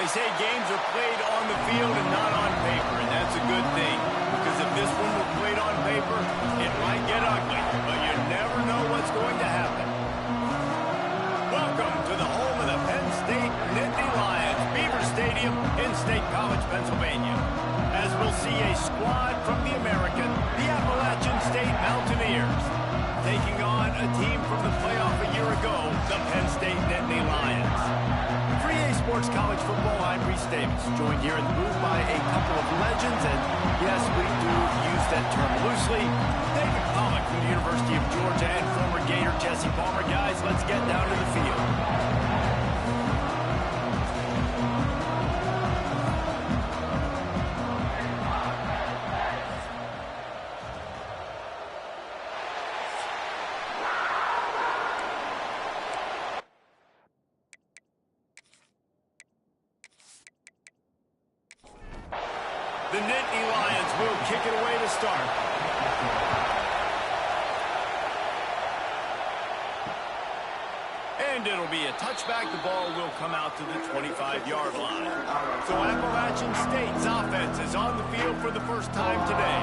They say games are played on the field and not on paper, and that's a good thing. Because if this one were played on paper, it might get ugly, but you never know what's going to happen. Welcome to the home of the Penn State Nittany Lions, Beaver Stadium in State College, Pennsylvania. As we'll see a squad from the American, the Appalachian State Mountaineers, taking on a team from the playoff a year ago, the Penn State Nittany Lions. For EA Sports College Football, I'm Reese Davis, joined here in the booth by a couple of legends, and yes, we do use that term loosely. David Pollock from the University of Georgia and former Gator Jesse Palmer. Guys, let's get down to the field. The Nittany Lions will kick it away to start. And it'll be a touchback. The ball will come out to the 25-yard line. So Appalachian State's offense is on the field for the first time today.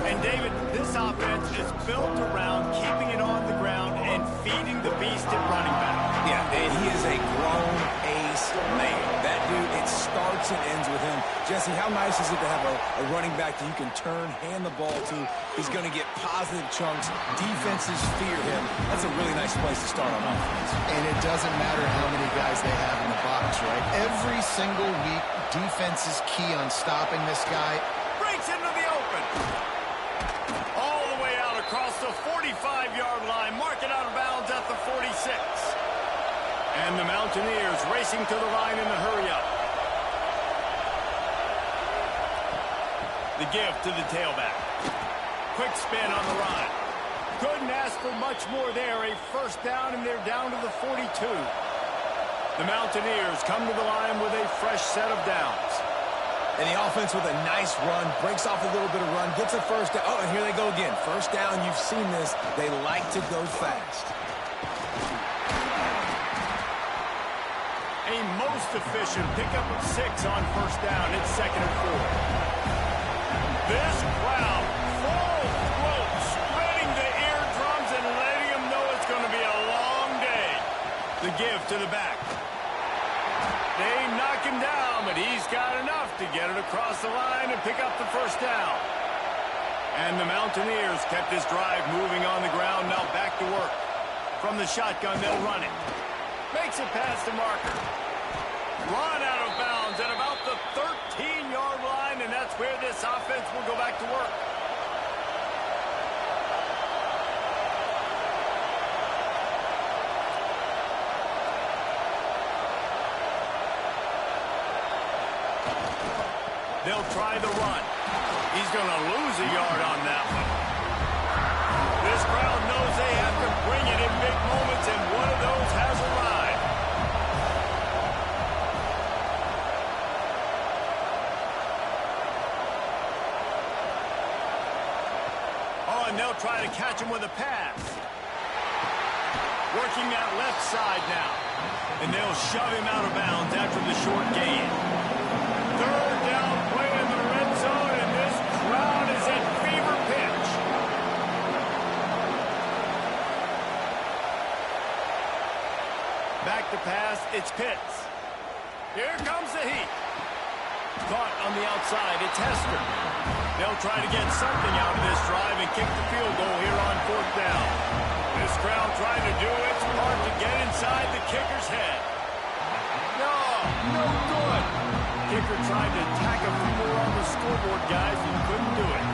And David, this offense is built around keeping it on the ground and feeding the beast at running back. Yeah, and he is a grown ace man. That dude, it starts and ends with him. Jesse, how nice is it to have a running back that you can turn, hand the ball to? He's going to get positive chunks. Defenses fear him. That's a really nice place to start on offense. And it doesn't matter how many guys they have in the box, right? Every single week, defense is key on stopping this guy. Breaks into the open. All the way out across the 45-yard line. Mark it out of bounds at the 46. And the Mountaineers racing to the line in the hurry-up. The give to the tailback. Quick spin on the run. Couldn't ask for much more there. A first down, and they're down to the 42. The Mountaineers come to the line with a fresh set of downs. And the offense with a nice run, breaks off a little bit of run, gets a first down. Oh, and here they go again. First down, you've seen this. They like to go fast. A most efficient pickup of 6 on first down. It's 2nd and 4. This crowd, full throat, spreading the eardrums and letting them know it's going to be a long day. The give to the back. They knock him down, but he's got enough to get it across the line and pick up the first down. And the Mountaineers kept this drive moving on the ground. Now back to work. From the shotgun, they'll run it. Makes it past the marker. Run out of bounds at about the 13-yard line, and that's where this offense will go back to work. They'll try the run. He's going to lose a yard on that one. This crowd knows they have to bring it in big moments, and one of those has arrived. Oh, and they'll try to catch him with a pass. Working that left side now. And they'll shove him out of bounds after the short gain. Third down play in the red zone, and this crowd is at fever pitch. Back to pass, it's Pitts. Here comes the heat. Caught on the outside, it's Hester. They'll try to get something out of this drive and kick the field goal here on 4th down. This crowd trying to do its part to get inside the kicker's head. No good. Kicker tried to tack a few more on the scoreboard, guys, and couldn't do it.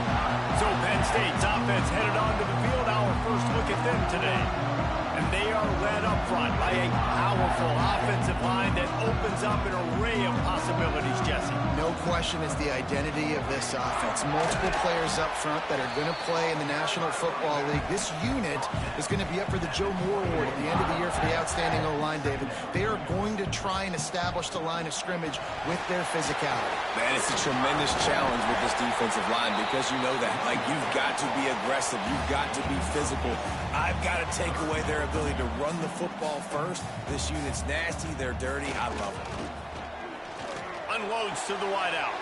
So Penn State's offense headed onto the field. Our first look at them today. And they are led up front by a powerful offensive line that opens up an array of possibilities, Jesse. No question is the identity of this offense. Multiple players up front that are going to play in the National Football League. This unit is going to be up for the Joe Moore Award at the end of the year for the outstanding O-line, David. They are going to try and establish the line of scrimmage with their physicality. Man, it's a tremendous challenge with this defensive line because you know that. Like, you've got to be aggressive. You've got to be physical. I've got to take away their ability to run the football first. This unit's nasty. They're dirty. I love it. unloads to the wideout.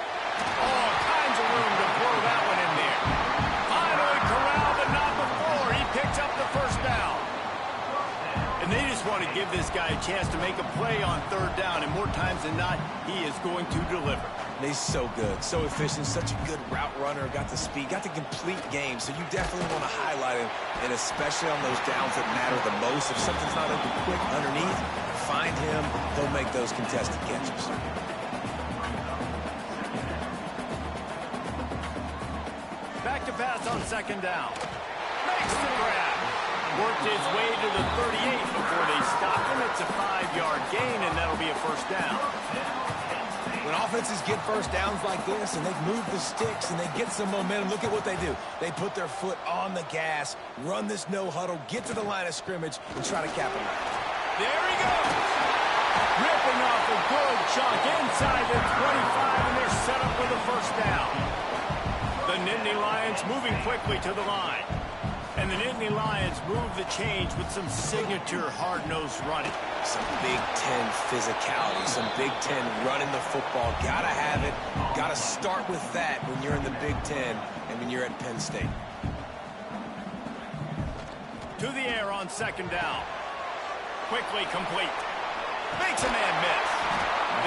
All kinds of room to throw that one in there. Finally corralled, but not before. He picks up the first down. And they just want to give this guy a chance to make a play on third down, and more times than not, he is going to deliver. And he's so good, so efficient, such a good route runner, got the speed, got the complete game, so you definitely want to highlight him, and especially on those downs that matter the most. If something's not open quick underneath, find him, he'll make those contested catches. Back to pass on second down. Makes the grab. Worked his way to the 38 before they stopped him. It's a 5-yard gain, and that'll be a first down. When offenses get first downs like this and they've moved the sticks and they get some momentum, look at what they do. They put their foot on the gas, run this no huddle, get to the line of scrimmage, and try to capitalize. There he goes. Ripping off a good chunk inside the 25, and they're set up with a first down. The Nittany Lions moving quickly to the line. And the Nittany Lions move the change with some signature hard-nosed running. Some Big Ten physicality, some Big Ten running the football. Gotta have it. Gotta start with that when you're in the Big Ten and when you're at Penn State. To the air on second down. Quickly complete. Makes a man miss.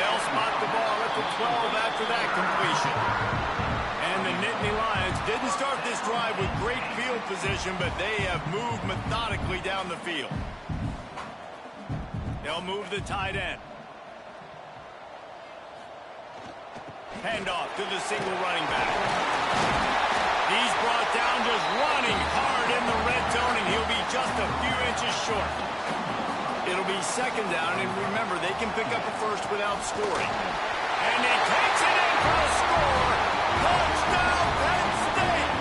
They'll spot the ball at the 12 after that completion. And the Nittany Lions didn't start this drive with great field position, but they have moved methodically down the field. They'll move the tight end. Handoff to the single running back. He's brought down just running hard in the red zone, and he'll be just a few inches short. It'll be second down, and remember, they can pick up a first without scoring. And he takes it in for the score. Touchdown, Penn State!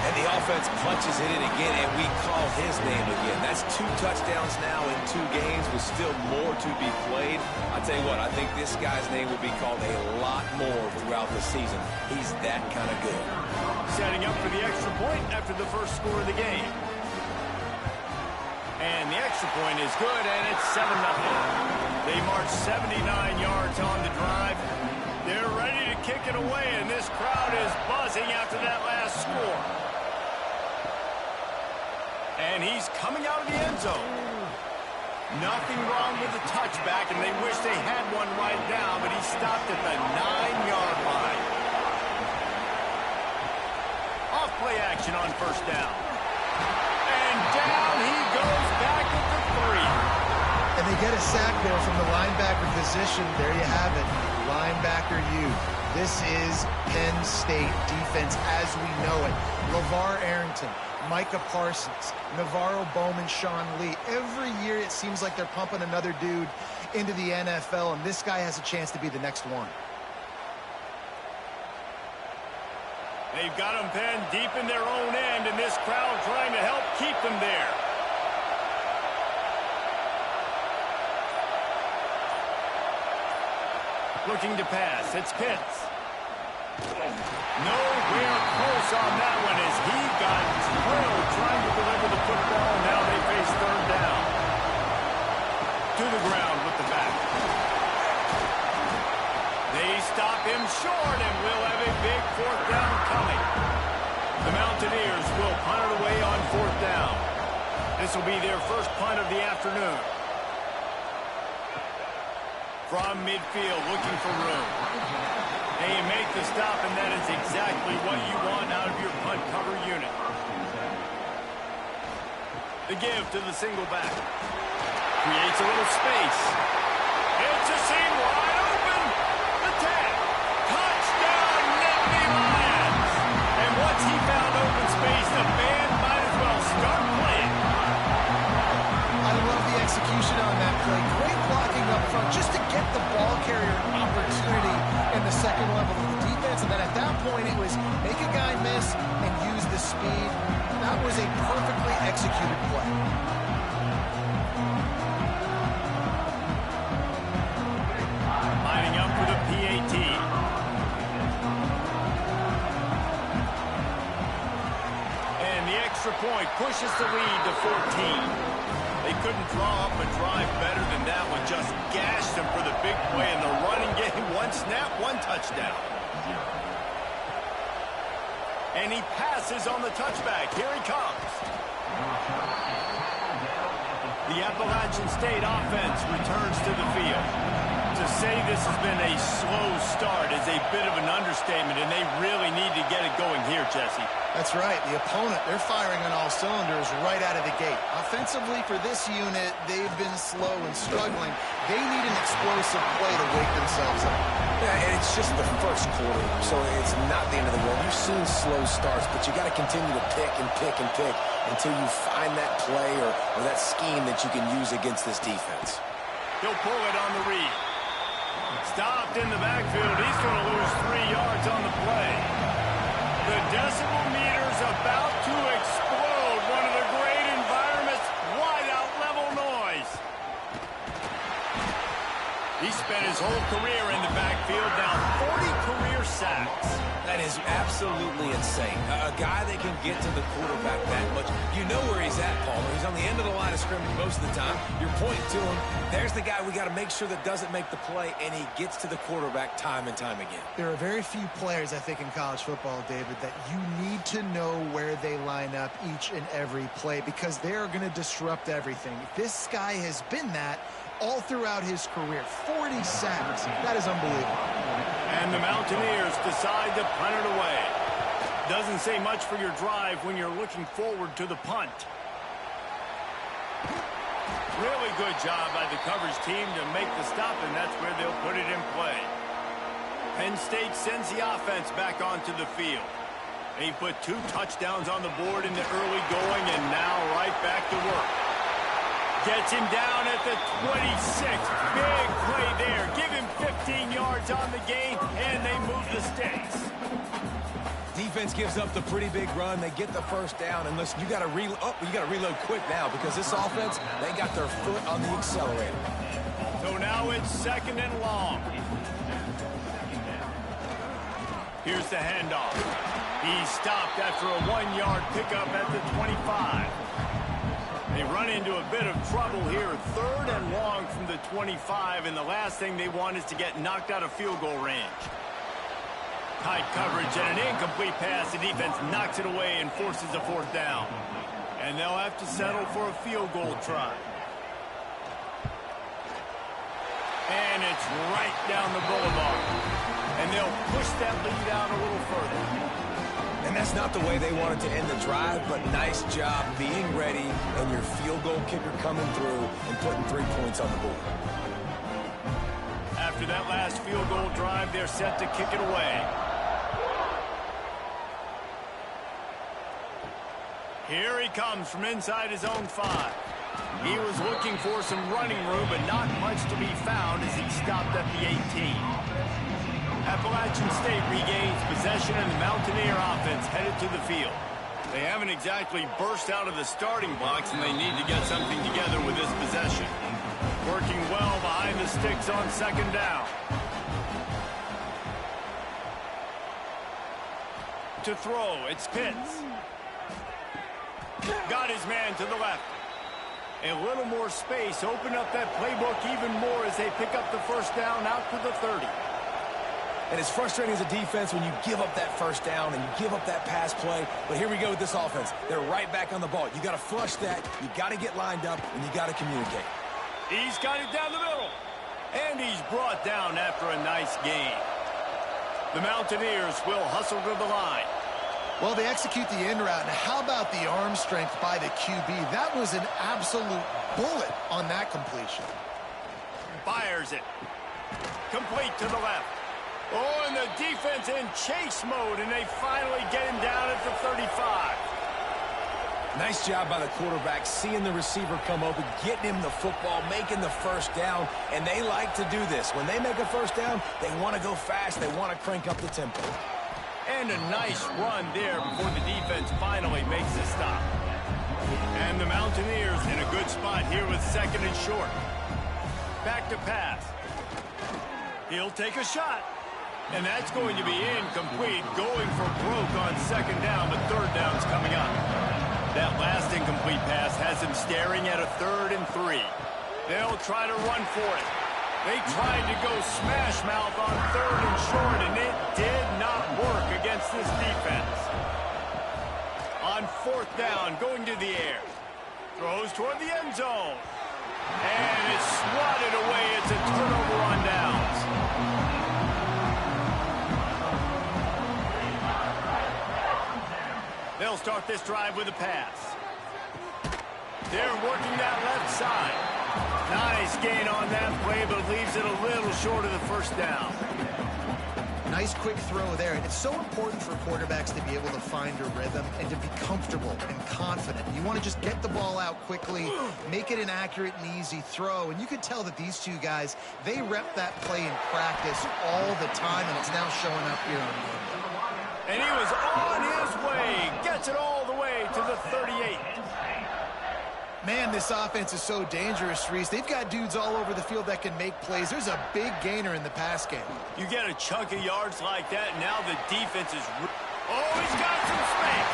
And the offense punches it in again, and we call his name again. That's 2 touchdowns now in 2 games with still more to be played. I tell you what, I think this guy's name will be called a lot more throughout the season. He's that kind of good. Setting up for the extra point after the first score of the game. And the extra point is good, and it's 7-0. They march 79 yards on the drive. They're ready to kick it away, and this crowd is buzzing after that last score. And he's coming out of the end zone. Nothing wrong with the touchback, and they wish they had one right now, but he stopped at the 9-yard line. Off play action on first down. And down he goes back at the 3. And they get a sack there from the linebacker position. There you have it. Linebacker U. This is Penn State defense as we know it. LeVar Arrington, Micah Parsons, Navarro Bowman, Sean Lee. Every year it seems like they're pumping another dude into the NFL, and this guy has a chance to be the next one. They've got them pinned deep in their own end, and this crowd trying to help keep them there. Looking to pass. It's Pitts. Nowhere close on that one as he got drilled trying to deliver the football. Now they face third down. To the ground with the back. They stop him short, and we'll have a big fourth down coming. The Mountaineers will punt it away on fourth down. This will be their first punt of the afternoon. From midfield, looking for room. They make the stop, and that is exactly what you want out of your punt cover unit. The give to the single back. Creates a little space. It's a seam wide open. The tag. Touchdown, Nittany Lions. And once he found open space, the band might as well start playing. I love the execution on that play. Great blocking up front just to get the ball carrier opportunity in the second level of the defense. And then at that point, it was make a guy miss and use the speed. That was a perfectly executed play. Lining up for the PAT. And the extra point pushes the lead to 14. They couldn't draw up a drive better than that one. Just gashed them for the big play in the running game. One snap, one touchdown. And he passes on the touchback. Here he comes. The Appalachian State offense returns to the field. To say this has been a slow start is a bit of an understatement, and they really need to get it going here, Jesse. That's right. The opponent, they're firing on all cylinders right out of the gate. Offensively, for this unit, they've been slow and struggling. They need an explosive play to wake themselves up. Yeah, and it's just the first quarter, so it's not the end of the world. You've seen slow starts, but you got to continue to pick and pick and pick until you find that play or that scheme that you can use against this defense. He'll pull it on the read. Stopped in the backfield. He's going to lose 3 yards on the play. The decibel meter's about to explode. One of the great environments. Wide out level noise. He spent his whole career in the backfield. Now 40 career sacks. That is absolutely insane. A guy that can get to the quarterback that much. You know where he's at, Palmer. He's on the end of the line of scrimmage most of the time. You're pointing to him. There's the guy we got to make sure that doesn't make the play, and he gets to the quarterback time and time again. There are very few players, I think, in college football, David, that you need to know where they line up each and every play because they're going to disrupt everything. This guy has been that all throughout his career. 40 sacks. That is unbelievable. And the Mountaineers decide to punt it away. Doesn't say much for your drive when you're looking forward to the punt. Really good job by the coverage team to make the stop, and that's where they'll put it in play. Penn State sends the offense back onto the field. They put 2 touchdowns on the board in the early going, and now right back to work. Gets him down at the 26. Big play there. Give him 15 yards on the gain, and they move the sticks. Defense gives up the pretty big run. They get the first down, and listen, you got to reload quick now because this offense, they got their foot on the accelerator. So now it's 2nd and long. Here's the handoff. He's stopped after a 1-yard pickup at the 25. They run into a bit of trouble here. 3rd and long from the 25, and the last thing they want is to get knocked out of field goal range. Tight coverage and an incomplete pass. The defense knocks it away and forces a 4th down. And they'll have to settle for a field goal try. And it's right down the boulevard. And they'll push that lead out a little further. And that's not the way they wanted to end the drive, but nice job being ready and your field goal kicker coming through and putting 3 points on the board. After that last field goal drive, they're set to kick it away. Here he comes from inside his own 5. He was looking for some running room, but not much to be found as he stopped at the 18. Appalachian State regains possession, and the Mountaineer offense headed to the field. They haven't exactly burst out of the starting blocks, and they need to get something together with this possession. Working well behind the sticks on 2nd down. To throw, it's Pitts. Got his man to the left. A little more space, open up that playbook even more as they pick up the 1st down out to the 30. And it's frustrating as a defense when you give up that 1st down and you give up that pass play. But here we go with this offense. They're right back on the ball. You got to flush that. You got to get lined up, and you got to communicate. He's got it down the middle. And he's brought down after a nice gain. The Mountaineers will hustle to the line. Well, they execute the in route. And how about the arm strength by the QB? That was an absolute bullet on that completion. Fires it. Complete to the left. Oh, and the defense in chase mode, and they finally get him down at the 35. Nice job by the quarterback, seeing the receiver come open, getting him the football, making the 1st down, and they like to do this. When they make a 1st down, they want to go fast. They want to crank up the tempo. And a nice run there before the defense finally makes a stop. And the Mountaineers in a good spot here with 2nd and short. Back to pass. He'll take a shot. And that's going to be incomplete. Going for broke on 2nd down, but 3rd down's coming up. That last incomplete pass has him staring at a 3rd and 3. They'll try to run for it. They tried to go smash mouth on 3rd and short, and it did not work against this defense. On 4th down, going to the air. Throws toward the end zone. And it's swatted away. It's a turnover on downs. They'll start this drive with a pass. They're working that left side. Nice gain on that play, but leaves it a little short of the 1st down. Nice quick throw there. And it's so important for quarterbacks to be able to find a rhythm and to be comfortable and confident. You want to just get the ball out quickly, make it an accurate and easy throw. And you could tell that these two guys, they rep that play in practice all the time, and it's now showing up here on Monday. And he was on his way. Gets it all the way to the 38. Man, this offense is so dangerous, Reese. They've got dudes all over the field that can make plays. There's a big gainer in the pass game. You get a chunk of yards like that, and now the defense is... Oh, he's got some space.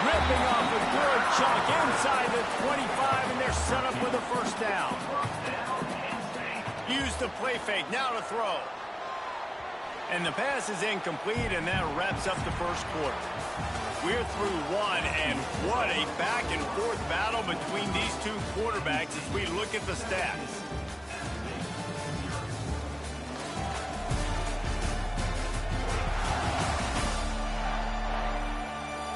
Ripping off a good chunk inside the 25, and they're set up with a 1st down. Use the play fake. Now to throw. And the pass is incomplete, and that wraps up the 1st quarter. We're through one, and what a back-and-forth battle between these two quarterbacks as we look at the stats.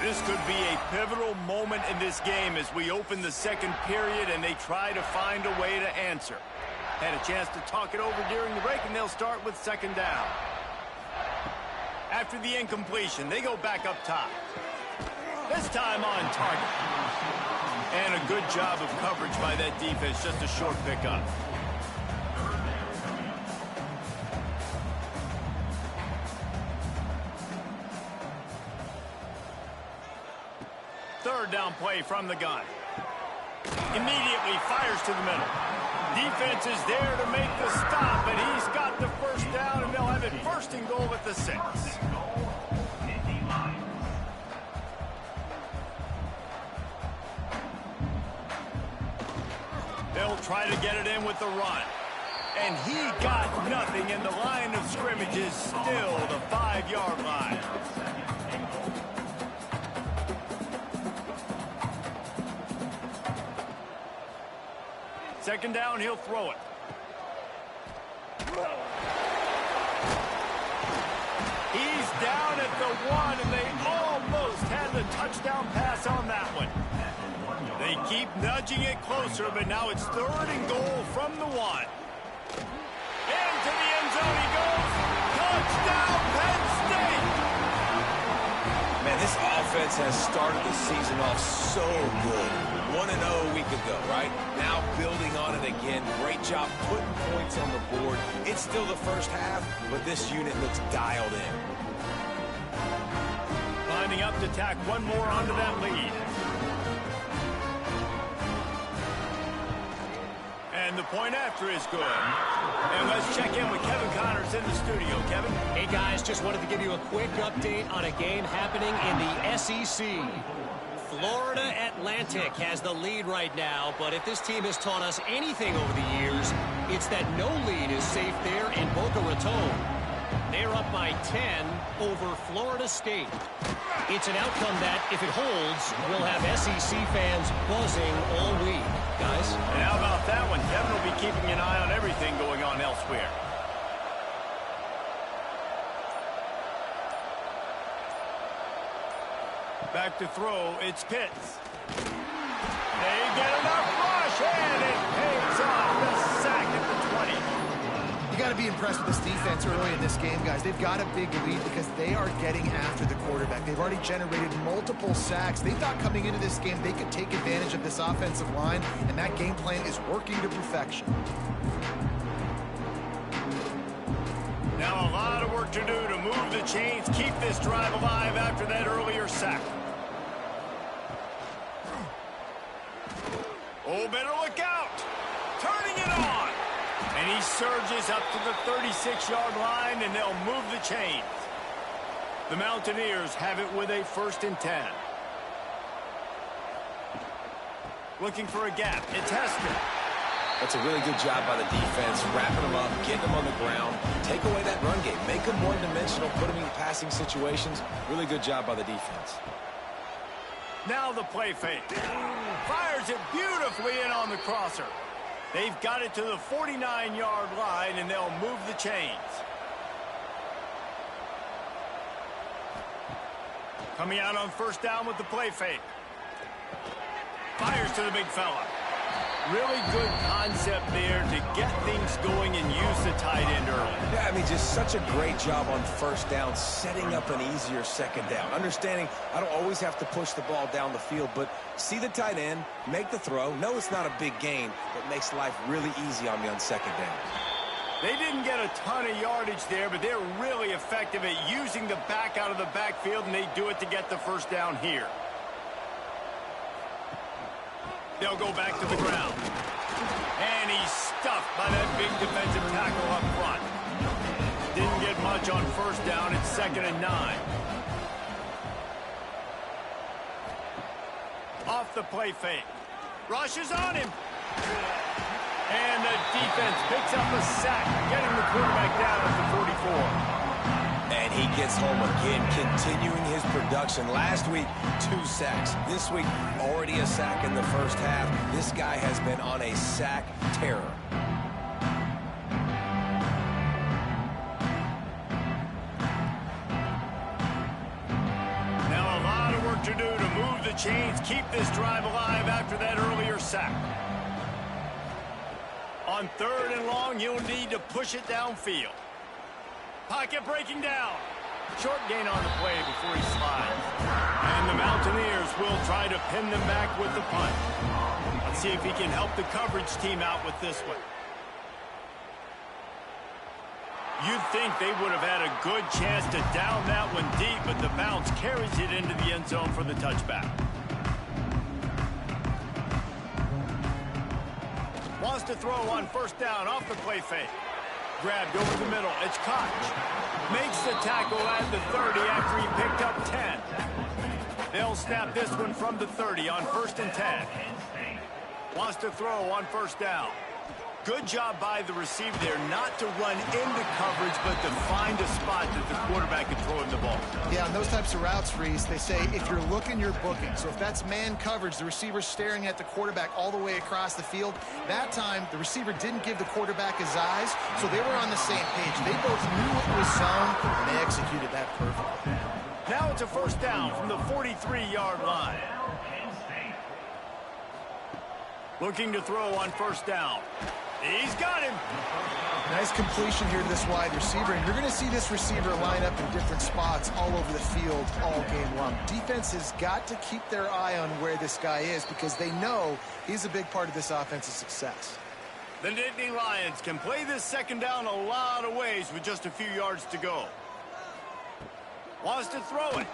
This could be a pivotal moment in this game as we open the 2nd period and they try to find a way to answer. Had a chance to talk it over during the break, and they'll start with 2nd down. After the incompletion, they go back up top. This time on target. And a good job of coverage by that defense, just a short pickup. Third down play from the gun. Immediately fires to the middle. Defense is there to make the stop, and he's got the 1st down, and they'll have it 1st and goal at the 6. They'll try to get it in with the run. And he got nothing, and the line of scrimmage is still the 5-yard line. Second down, he'll throw it. He's down at the 1, and they almost had the touchdown pass on that one. They keep nudging it closer, but now it's 3rd and goal from the 1. Into the end zone he goes. Touchdown, Penn State! Man, this offense has started the season off so good. 1-0 a week ago, right? Now building on it again. Great job putting points on the board. It's still the 1st half, but this unit looks dialed in. Lining up to tack one more onto that lead. And the point after is good. And let's check in with Kevin Connors in the studio. Kevin? Hey, guys, just wanted to give you a quick update on a game happening in the SEC. Florida Atlantic has the lead right now, but if this team has taught us anything over the years, it's that no lead is safe there in Boca Raton. They're up by 10 over Florida State. It's an outcome that, if it holds, will have SEC fans buzzing all week. Guys? And how about that one? Kevin will be keeping an eye on everything going on elsewhere. Back to throw, it's Pitts. They get enough rush, and it pays off. The sack at the 20. You got to be impressed with this defense early in this game, guys. They've got a big lead because they are getting after the quarterback. They've already generated multiple sacks. They thought coming into this game they could take advantage of this offensive line, and that game plan is working to perfection. Now a lot of work to do to move the chains, keep this drive alive after that earlier sack. Oh, better look out. Turning it on. And he surges up to the 36-yard line, and they'll move the chains. The Mountaineers have it with a 1st and 10. Looking for a gap. It's Hester. That's a really good job by the defense, wrapping them up, getting them on the ground, take away that run game, make them one-dimensional, put them in passing situations. Really good job by the defense. Now the play fake. Fires it beautifully in on the crosser. They've got it to the 49-yard line, and they'll move the chains. Coming out on first down with the play fake. Fires to the big fella. Really good concept there to get things going and use the tight end early. Yeah, I mean, just such a great job on first down, setting up an easier second down. Understanding I don't always have to push the ball down the field, but see the tight end, make the throw. No, it's not a big gain, but makes life really easy on me on second down. They didn't get a ton of yardage there, but they're really effective at using the back out of the backfield, and they do it to get the first down here. They'll go back to the ground. And he's stuffed by that big defensive tackle up front. Didn't get much on first down. It's 2nd and 9. Off the play fake. Rushes on him. And the defense picks up a sack, getting the quarterback down at the 44. And he gets home again, continuing his production. Last week, 2 sacks. This week, already a sack in the first half. This guy has been on a sack terror. Now a lot of work to do to move the chains, keep this drive alive after that earlier sack. On 3rd and long, you'll need to push it downfield. Pocket breaking down. Short gain on the play before he slides. And the Mountaineers will try to pin them back with the punt. Let's see if he can help the coverage team out with this one. You'd think they would have had a good chance to down that one deep, but the bounce carries it into the end zone for the touchback. Wants to throw on first down off the play fake. Grabbed over the middle. It's Koch. Makes the tackle at the 30 after he picked up 10. They'll snap this one from the 30 on 1st and 10. Wants to throw on first down. Good job by the receiver there not to run into coverage, but to find a spot that the quarterback can throw him the ball. Yeah, on those types of routes, Reese, they say if you're looking, you're booking. So if that's man coverage, the receiver's staring at the quarterback all the way across the field. That time, the receiver didn't give the quarterback his eyes, so they were on the same page. They both knew it was zone, and they executed that perfectly. Now it's a first down from the 43-yard line. Looking to throw on first down. He's got him. Nice completion here to this wide receiver, and you're going to see this receiver line up in different spots all over the field all game long. Defense has got to keep their eye on where this guy is because they know he's a big part of this offense's success. The Nittany Lions can play this second down a lot of ways with just a few yards to go. Wants to throw it.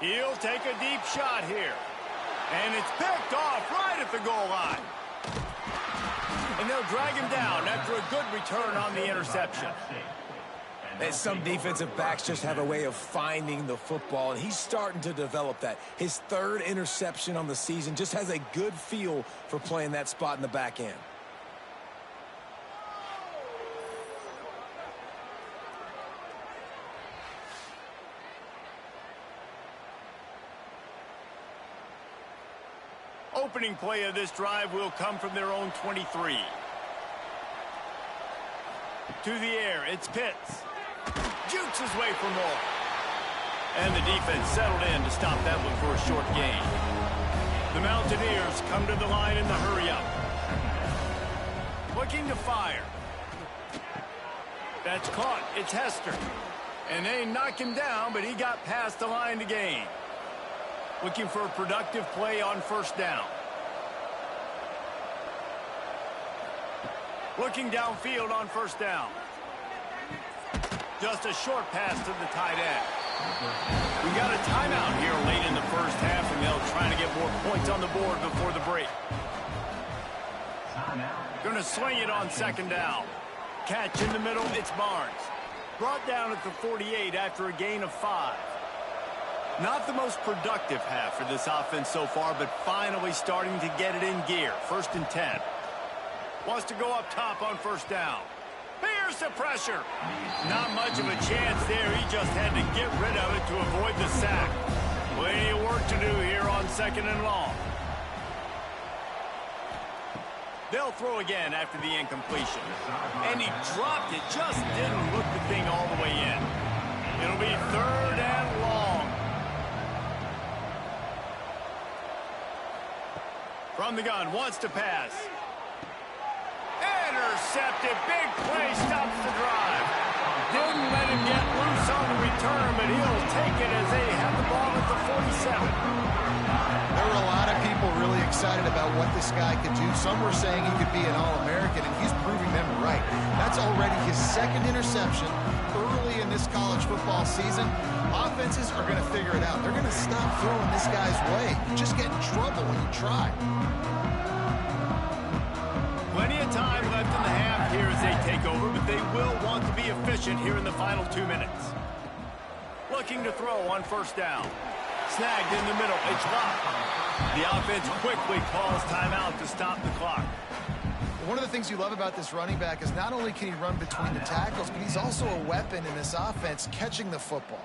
He'll take a deep shot here. And it's picked off right at the goal line. And they'll drag him down after a good return on the interception. And some defensive backs just have a way of finding the football, and he's starting to develop that. His 3rd interception on the season, just has a good feel for playing that spot in the back end. Opening play of this drive will come from their own 23. To the air, it's Pitts. Jukes his way for more. And the defense settled in to stop that one for a short gain. The Mountaineers come to the line in the hurry-up. Looking to fire. That's caught. It's Hester. And they knock him down, but he got past the line to gain. Looking for a productive play on first down. Looking downfield on first down. Just a short pass to the tight end. We got a timeout here late in the first half, and they'll try to get more points on the board before the break. Going to swing it on second down. Catch in the middle, it's Barnes. Brought down at the 48 after a gain of 5. Not the most productive half for this offense so far, but finally starting to get it in gear. 1st and 10. Wants to go up top on 1st down. Here's the pressure. Not much of a chance there. He just had to get rid of it to avoid the sack. Plenty of work to do here on 2nd and long. They'll throw again after the incompletion. And he dropped it. Just didn't look the thing all the way in. It'll be 3rd and long. From the gun, wants to pass. Intercepted. Big play stops the drive. Didn't let him get loose on the return, but he'll take it as they have the ball at the 47. There were a lot of people really excited about what this guy could do. Some were saying he could be an All-American, and he's proving them right. That's already his 2nd interception early in this college football season. Offenses are going to figure it out. They're going to stop throwing this guy's way. You just get in trouble when you try. Plenty of time left in the half here as they take over, but they will want to be efficient here in the final 2 minutes. Looking to throw on 1st down. Snagged in the middle. It's locked. The offense quickly calls timeout to stop the clock. One of the things you love about this running back is not only can he run between the tackles, but he's also a weapon in this offense catching the football.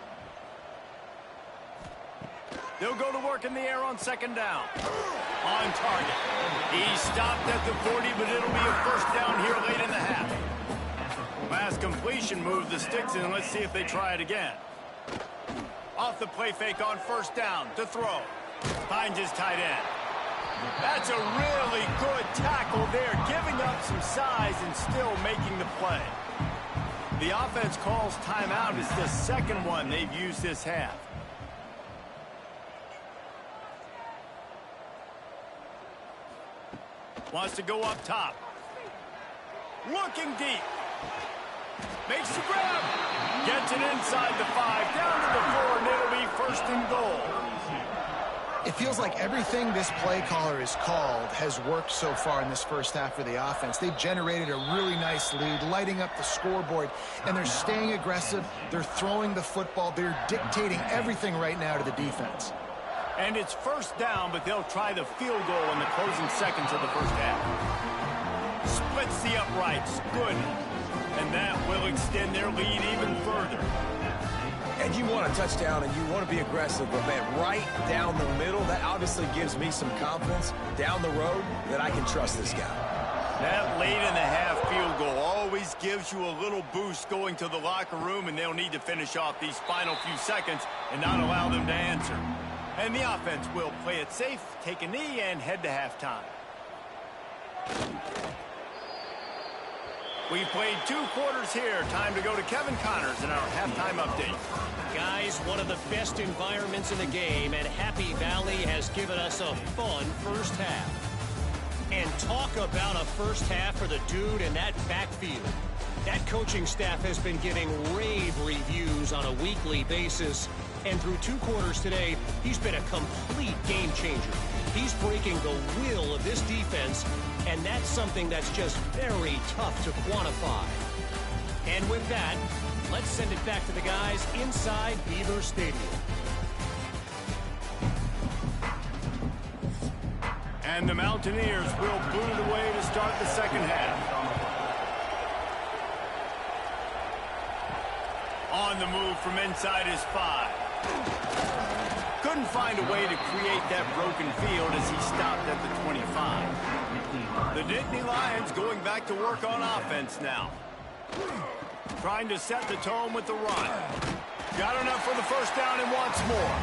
They'll go to work in the air on 2nd down. On target. He stopped at the 40, but it'll be a 1st down here late in the half. Last completion moved the sticks in. Let's see if they try it again. Off the play fake on 1st down to throw. Finds his tight end. That's a really good tackle there, giving up some size and still making the play. The offense calls timeout. It's the 2nd one they've used this half. Wants to go up top. Looking deep. Makes the grab. Gets it inside the 5. Down to the 4, and it'll be 1st and goal. It feels like everything this play caller has called has worked so far in this first half for the offense. They've generated a really nice lead, lighting up the scoreboard, and they're staying aggressive. They're throwing the football. They're dictating everything right now to the defense. And it's 1st down, but they'll try the field goal in the closing seconds of the first half. Splits the uprights. Good. And that will extend their lead even further. And you want a touchdown, and you want to be aggressive, but, man, right down the middle, that obviously gives me some confidence down the road that I can trust this guy. That late in the half field goal always gives you a little boost going to the locker room, and they'll need to finish off these final few seconds and not allow them to answer. And the offense will play it safe, take a knee, and head to halftime. We played 2 quarters here. Time to go to Kevin Connors in our halftime update. Guys, one of the best environments in the game, and Happy Valley has given us a fun first half. And talk about a first half for the dude in that backfield. That coaching staff has been giving rave reviews on a weekly basis. And through 2 quarters today, he's been a complete game changer. He's breaking the will of this defense, and that's something that's just very tough to quantify. And with that, let's send it back to the guys inside Beaver Stadium. And the Mountaineers will boot it away to start the second half. On the move from inside his 5. Couldn't find a way to create that broken field as he stopped at the 25. The Nittany Lions going back to work on offense now. Trying to set the tone with the run. Got enough for the 1st down and wants more.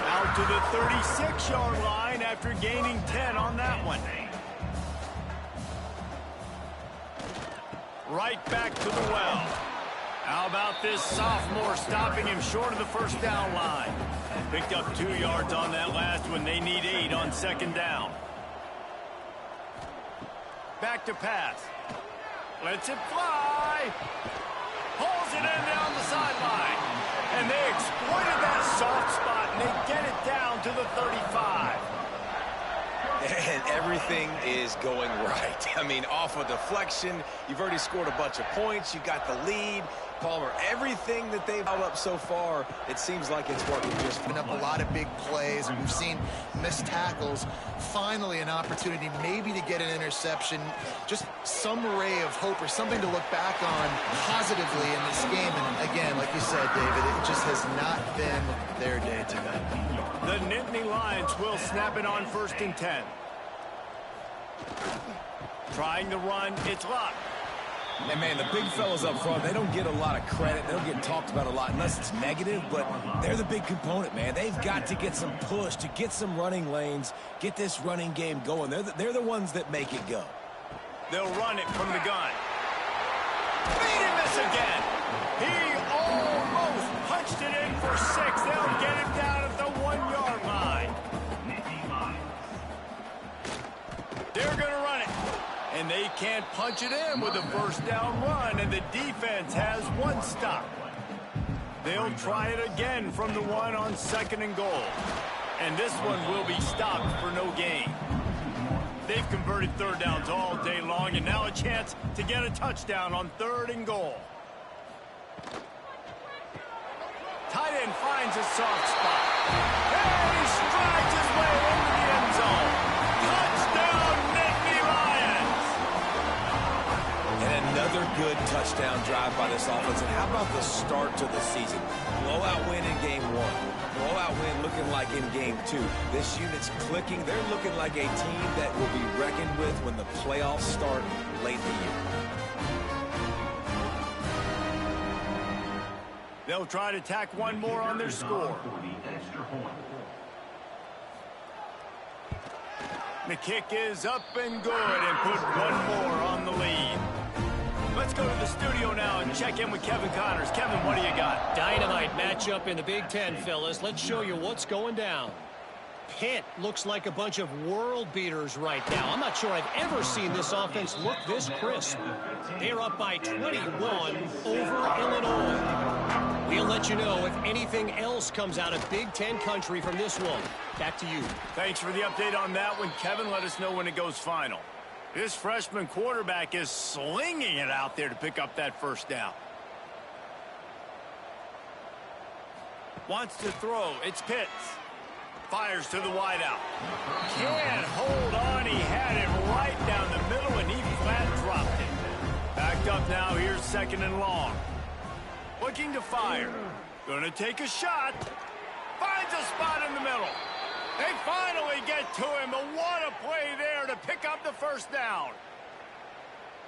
Out to the 36-yard line after gaining 10 on that one. Right back to the well. How about this sophomore stopping him short of the 1st down line? Picked up 2 yards on that last one. They need 8 on 2nd down. Back to pass. Lets it fly. Pulls it in down the sideline. And they exploited that soft spot, and they get it down to the 35. everything is going right. I mean, off a deflection, you've already scored a bunch of points, you got the lead. Palmer, everything that they've held up so far, it seems like it's working just fine. Up a lot of big plays, and we've seen missed tackles. Finally, an opportunity maybe to get an interception. Just some ray of hope or something to look back on positively in this game. And again, like you said, David, it just has not been their day tonight. The Nittany Lions will snap it on 1st and 10. Trying to run, it's locked. And, man, the big fellas up front, they don't get a lot of credit. They don't get talked about a lot unless it's negative, but they're the big component, man. They've got to get some push, to get some running lanes, get this running game going. They're the ones that make it go. They'll run it from the gun. Beat him this again. He almost punched it in for 6. They'll get him down at the 1-yard line. They're going to run it. And they can't punch it in with a first down run, and the defense has 1 stop. They'll try it again from the 1 on 2nd and goal. And this one will be stopped for no gain. They've converted 3rd downs all day long, and now a chance to get a touchdown on 3rd and goal. Tight end finds a soft spot. And he strides his way into the end zone. Touchdown, Nittany Lions! And another good touchdown drive by this offense. And how about the start to the season? Blowout win in game 1. Blowout win looking like in game 2. This unit's clicking. They're looking like a team that will be reckoned with when the playoffs start late in the year. They'll try to tack 1 more on their score. The kick is up and good, and put 1 more on the lead. Let's go to the studio now and check in with Kevin Connors. Kevin, what do you got? Dynamite matchup in the Big Ten, fellas. Let's show you what's going down. Pitt looks like a bunch of world beaters right now. I'm not sure I've ever seen this offense look this crisp. They're up by 21 over Illinois. We'll let you know if anything else comes out of Big Ten country from this one. Back to you. Thanks for the update on that one, Kevin. Let us know when it goes final. This freshman quarterback is slinging it out there to pick up that first down. Wants to throw. It's Pitts. Fires to the wideout. Can't hold on. He had it right down the middle, and he flat dropped it. Backed up now. Here's 2nd and long. Looking to fire. Gonna take a shot. Finds a spot in the middle. They finally get to him, but what a play there to pick up the first down.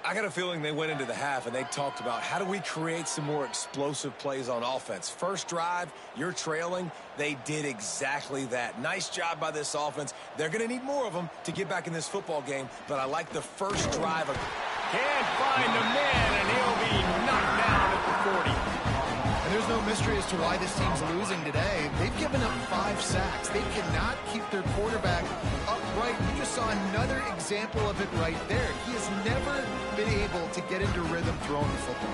I got a feeling they went into the half and they talked about how do we create some more explosive plays on offense. First drive, you're trailing. They did exactly that. Nice job by this offense. They're going to need more of them to get back in this football game, but I like the first drive. Can't find a man, and he'll be knocked down at the 40. And there's no mystery as to why this team's losing today. They've given up 5 sacks. They cannot keep their quarterback upright. You just saw another example of it right there. He has never been able to get into rhythm throwing the football.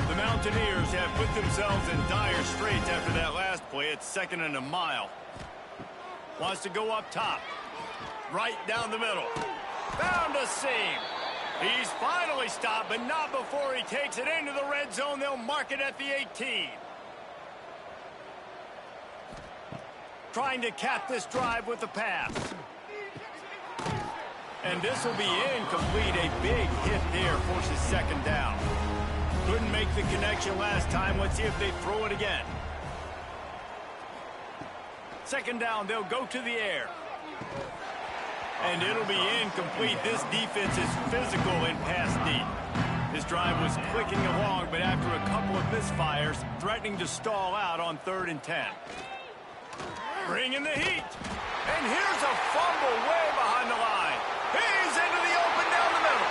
The Mountaineers have put themselves in dire straits after that last play. It's 2nd and a mile. Wants to go up top. Right down the middle. Found a seam. He's finally stopped, but not before he takes it into the red zone. They'll mark it at the 18. Trying to cap this drive with the pass. And this will be incomplete. A big hit there forces 2nd down. Couldn't make the connection last time. Let's see if they throw it again. 2nd down, they'll go to the air. And it'll be incomplete. This defense is physical in pass deep. This drive was clicking along, but after a couple of misfires, threatening to stall out on 3rd and 10. Bringing the heat. And here's a fumble way behind the line. He's into the open down the middle.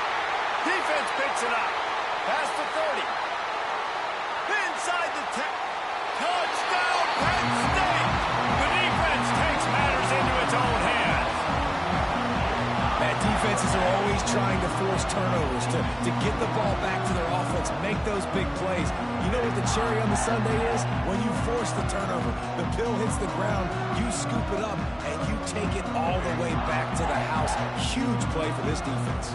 Defense picks it up. Past the 30. Inside the 10. Touchdown, Penn State. The defense takes matters into its own hands. Defenses are always trying to force turnovers to get the ball back to their offense. defense. Make those big plays. You know what the cherry on the sundae is? When you force the turnover, the pill hits the ground, you scoop it up, and you take it all the way back to the house. Huge play for this defense.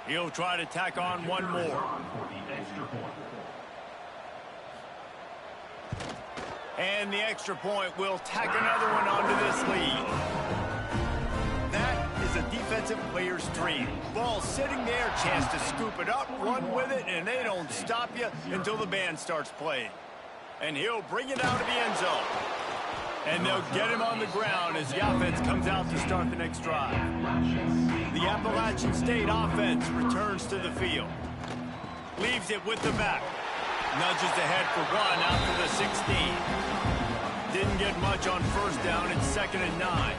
He'll try to tack on one more. And the extra point will tack another one onto this lead. That is a defensive player's dream. Ball sitting there, chance to scoop it up, run with it, and they don't stop you until the band starts playing. And he'll bring it out of the end zone. And they'll get him on the ground as the offense comes out to start the next drive. The Appalachian State offense returns to the field. Leaves it with the back. Nudges ahead for one out to the 16. Didn't get much on first down. It's 2nd and 9.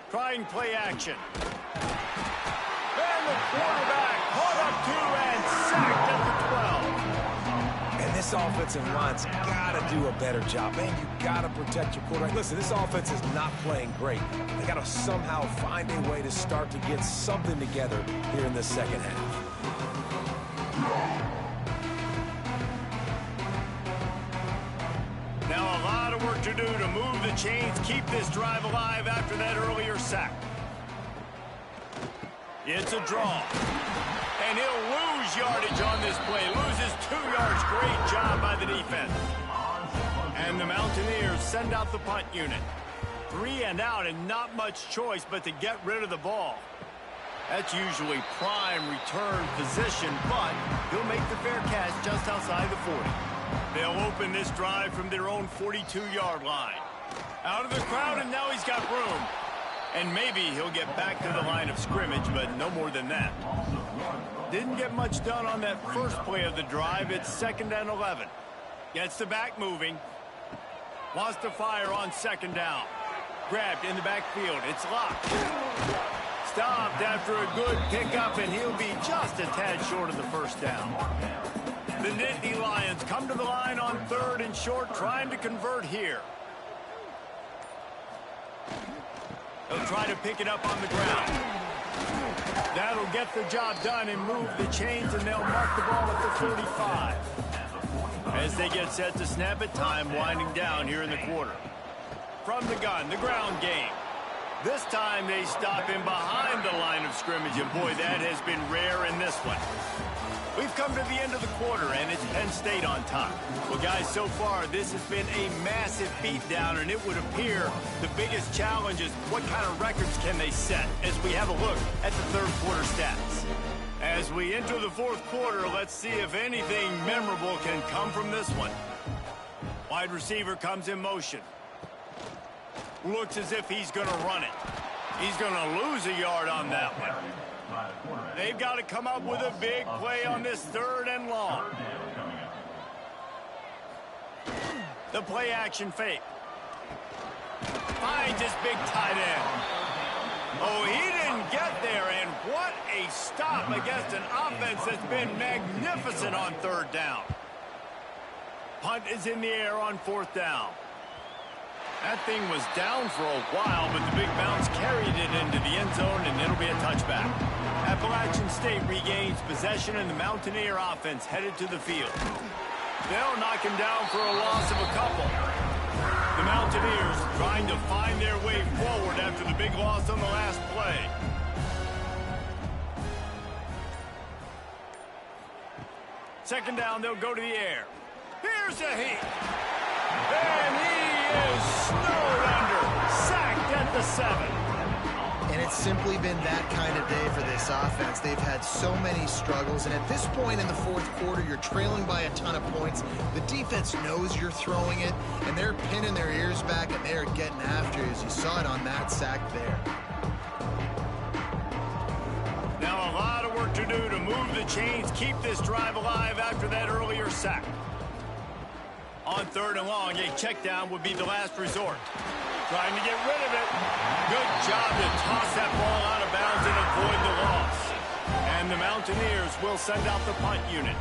Trying play action. And the quarterback caught up to and sacked at the 12. And this offensive line's got to do a better job. Man, you got to protect your quarterback. Listen, this offense is not playing great. They got to somehow find a way to start to get something together here in the second half. Now a lot of work to do to move the chains, keep this drive alive after that earlier sack. It's a draw. And he'll lose yardage on this play. Loses 2 yards. Great job by the defense. And the Mountaineers send out the punt unit. 3 and out and not much choice but to get rid of the ball. That's usually prime return position, but he'll make the fair catch just outside the 40. They'll open this drive from their own 42-yard line. Out of the crowd, and now he's got room. And maybe he'll get back to the line of scrimmage, but no more than that. Didn't get much done on that first play of the drive. It's 2nd and 11. Gets the back moving. Wants to fire on 2nd down. Grabbed in the backfield. It's locked. Stopped after a good pickup, and he'll be just a tad short of the first down. The Nittany Lions come to the line on 3rd and short, trying to convert here. They'll try to pick it up on the ground. That'll get the job done and move the chains, and they'll mark the ball at the 45. As they get set to snap it, time winding down here in the quarter. From the gun, the ground game. This time they stop him behind the line of scrimmage, and boy, that has been rare in this one. We've come to the end of the quarter, and it's Penn State on top. Well, guys, so far, this has been a massive beatdown, and it would appear the biggest challenge is what kind of records can they set as we have a look at the third quarter stats. As we enter the fourth quarter, let's see if anything memorable can come from this one. Wide receiver comes in motion. Looks as if he's going to run it. He's going to lose a yard on that one. They've got to come up with a big play on this 3rd and long. The play action fake. Finds his big tight end. Oh, he didn't get there, and what a stop against an offense that's been magnificent on 3rd down. Punt is in the air on 4th down. That thing was down for a while, but the big bounce carried it into the end zone, and it'll be a touchback. Appalachian State regains possession, and the Mountaineer offense headed to the field. They'll knock him down for a loss of a couple. The Mountaineers trying to find their way forward after the big loss on the last play. Second down, they'll go to the air. Here's a heat. And he is snowed under. Sacked at the 7. And it's simply been that kind of day for this offense. They've had so many struggles, and at this point in the fourth quarter, you're trailing by a ton of points. The defense knows you're throwing it, and they're pinning their ears back, and they're getting after you, as you saw it on that sack there. Now a lot of work to do to move the chains, keep this drive alive after that earlier sack. On 3rd and long, a check down would be the last resort. Trying to get rid of it. Good job to toss that ball out of bounds and avoid the loss. And the Mountaineers will send out the punt unit.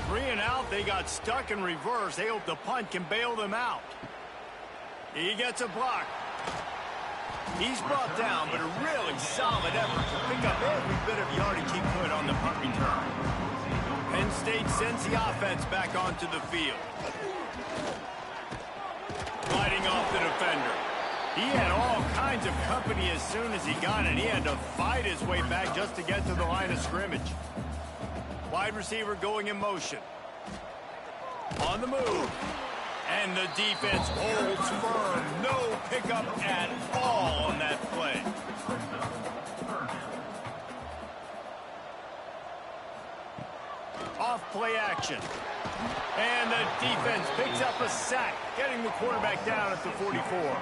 3 and out, they got stuck in reverse. They hope the punt can bail them out. He gets a block. He's brought down, but a really solid effort to pick up every bit of yardage he could on the punt return. Penn State sends the offense back onto the field. Fighting off the defender. He had all kinds of company as soon as he got it. He had to fight his way back just to get to the line of scrimmage. Wide receiver going in motion. On the move. And the defense holds firm. No pickup at all on that play. Off play action. And the defense picks up a sack, getting the quarterback down at the 44.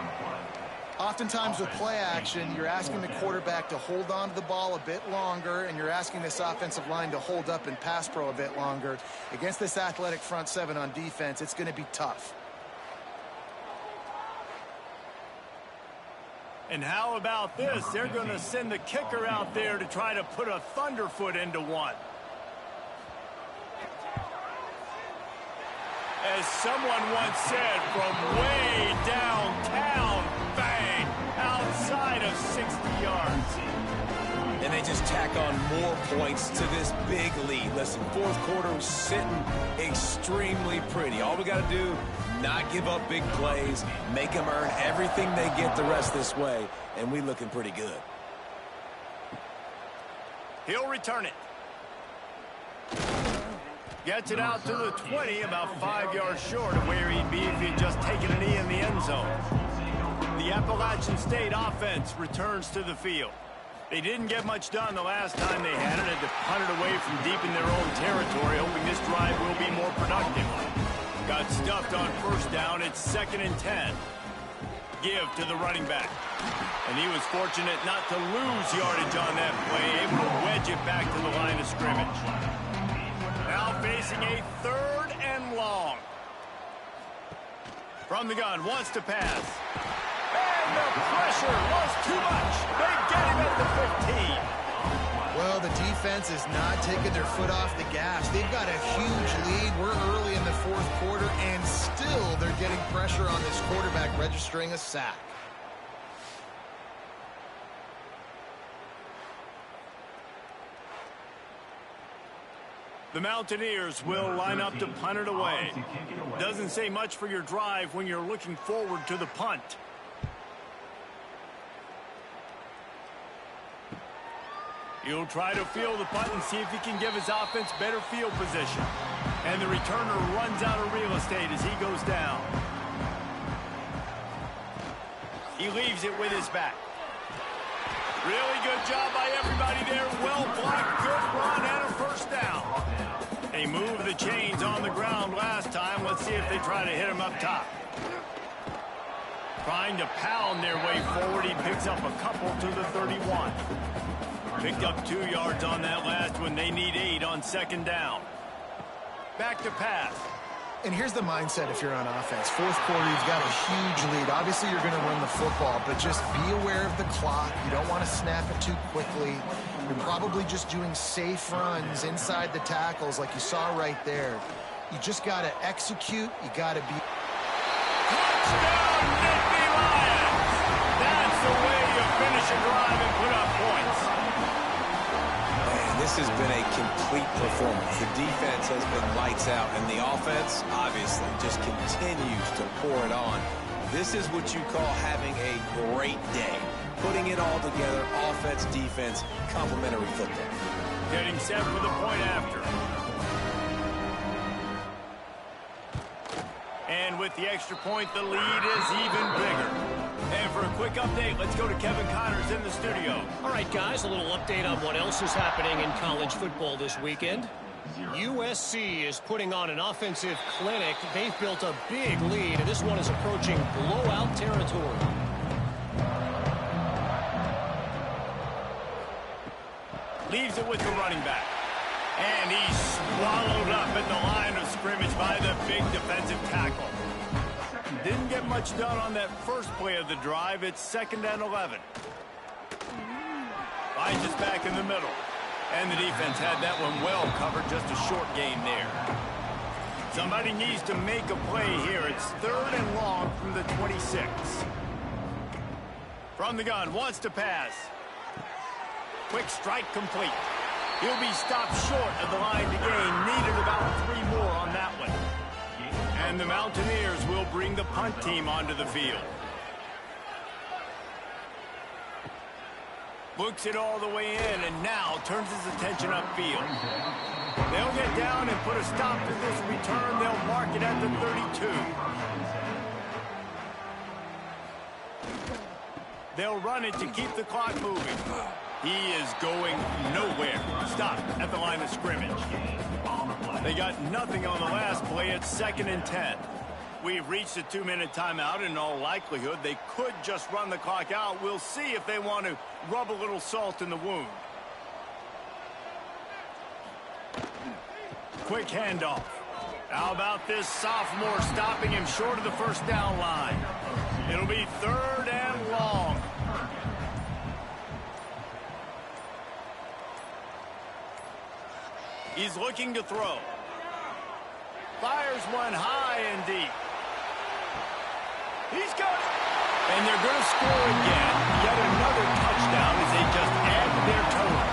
Oftentimes with play action, you're asking the quarterback to hold on to the ball a bit longer, and you're asking this offensive line to hold up in pass pro a bit longer. Against this athletic front seven on defense, it's going to be tough. And how about this? They're going to send the kicker out there to try to put a thunderfoot into one. As someone once said, from way downtown, bang, outside of 60 yards. And they just tack on more points to this big lead. Listen, fourth quarter was sitting extremely pretty. All we got to do, not give up big plays, make them earn everything they get the rest this way, and we looking pretty good. He'll return it. Gets it out to the 20, about 5 yards short of where he'd be if he'd just taken a knee in the end zone. The Appalachian State offense returns to the field. They didn't get much done the last time they had it, to punt it away from deep in their own territory, hoping this drive will be more productive. Got stuffed on first down. It's 2nd and 10. Give to the running back. And he was fortunate not to lose yardage on that play, able to wedge it back to the line of scrimmage. Now facing a 3rd and long. From the gun, wants to pass. And the pressure was too much. They get him at the 15. Well, the defense is not taking their foot off the gas. They've got a huge lead. We're early in the fourth quarter, and still they're getting pressure on this quarterback, registering a sack. The Mountaineers will line up to punt it away. Doesn't say much for your drive when you're looking forward to the punt. He'll try to field the punt and see if he can give his offense better field position. And the returner runs out of real estate as he goes down. He leaves it with his back. Really good job by everybody there. Well blocked, good run, and a first down. They moved the chains on the ground last time. Let's see if they try to hit him up top. Trying to pound their way forward. He picks up a couple to the 31. Picked up 2 yards on that last one. They need 8 on 2nd down. Back to pass. And here's the mindset if you're on offense. Fourth quarter, you've got a huge lead. Obviously, you're going to run the football, but just be aware of the clock. You don't want to snap it too quickly. You're probably just doing safe runs inside the tackles like you saw right there. You just got to execute. You got to be... Touchdown, Nittany Lions! That's the way you finish a drive and put up points. Man, this has been a complete performance. The defense has been lights out, and the offense, obviously, just continues to pour it on. This is what you call having a great day. Putting it all together, offense, defense, complementary football. Getting set for the point after. And with the extra point, the lead is even bigger. And for a quick update, let's go to Kevin Connors in the studio. All right, guys, a little update on what else is happening in college football this weekend. USC is putting on an offensive clinic. They've built a big lead, and this one is approaching blowout territory. Leaves it with the running back. And he's swallowed up at the line of scrimmage by the big defensive tackle. Didn't get much done on that first play of the drive. It's 2nd and 11. Finds us back in the middle. And the defense had that one well covered. Just a short gain there. Somebody needs to make a play here. It's 3rd and long from the 26. From the gun, wants to pass. Quick strike complete. He'll be stopped short of the line to gain. Needed about 3 more on that one. And the Mountaineers will bring the punt team onto the field. Looks it all the way in and now turns his attention upfield. They'll get down and put a stop to this return. They'll mark it at the 32. They'll run it to keep the clock moving. He is going nowhere. Stop at the line of scrimmage. They got nothing on the last play. It's 2nd and 10. We've reached a 2-minute timeout. In all likelihood, they could just run the clock out. We'll see if they want to rub a little salt in the wound. Quick handoff. How about this sophomore stopping him short of the first down line? It'll be 3rd and long. He's looking to throw. Fires one high and deep. He's got it. And they're going to score again. Yet another touchdown as they just add to their total.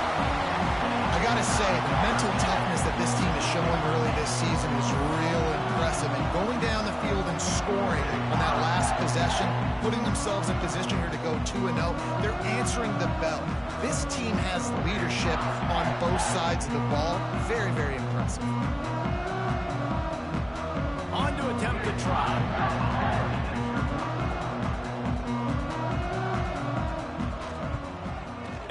I got to say, the mental toughness that this team is showing early this season is real impressive. And going down the field and scoring on that last possession, putting themselves in position here to go 2-0, they're answering the bell. This team has leadership on both sides of the ball. Very, very impressive. On to attempt to try.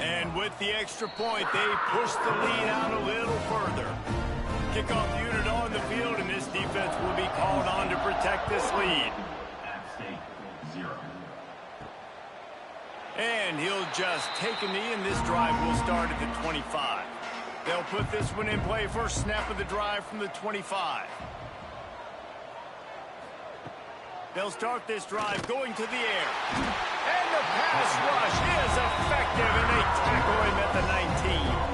And with the extra point, they push the lead out a little further. Kickoff unit on the field, and this defense will be called on to protect this lead. And he'll just take a knee, and this drive will start at the 25. They'll put this one in play. First snap of the drive from the 25. They'll start this drive going to the air. And the pass rush is effective, and they tackle him at the 19.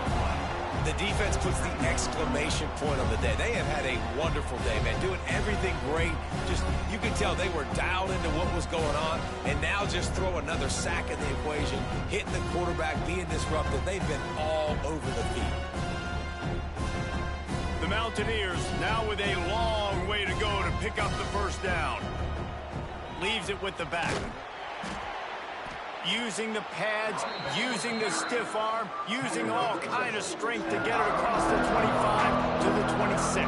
The defense puts the exclamation point on the day. They have had a wonderful day, man, doing everything great. Just, you can tell they were dialed into what was going on, and now just throw another sack in the equation, hitting the quarterback, being disruptive. They've been all over the field. The Mountaineers now with a long way to go to pick up the first down. Leaves it with the back. Using the pads, using the stiff arm, using all kind of strength to get it across the 25 to the 26.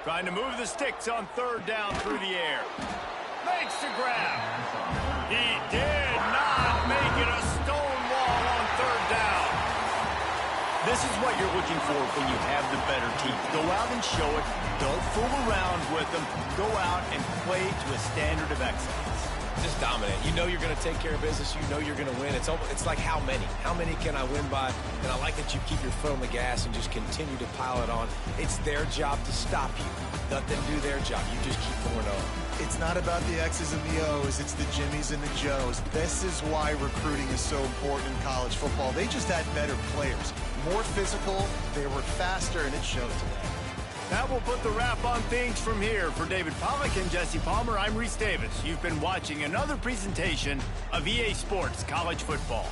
Trying to move the sticks on 3rd down through the air. Makes the grab. He did not make it a stonewall on 3rd down. This is what you're looking for when you have the better team. Go out and show it. Don't fool around with them. Go out and play to a standard of excellence. Just dominate. You know you're going to take care of business. You know you're going to win. It's like how many? How many can I win by? And I like that you keep your foot on the gas and just continue to pile it on. It's their job to stop you. Let them do their job. You just keep going on. It's not about the X's and the O's. It's the Jimmies and the Joes. This is why recruiting is so important in college football. They just had better players. More physical, they were faster, and it showed today. That will put the wrap on things from here. For David Pollack and Jesse Palmer, I'm Reese Davis. You've been watching another presentation of EA Sports College Football.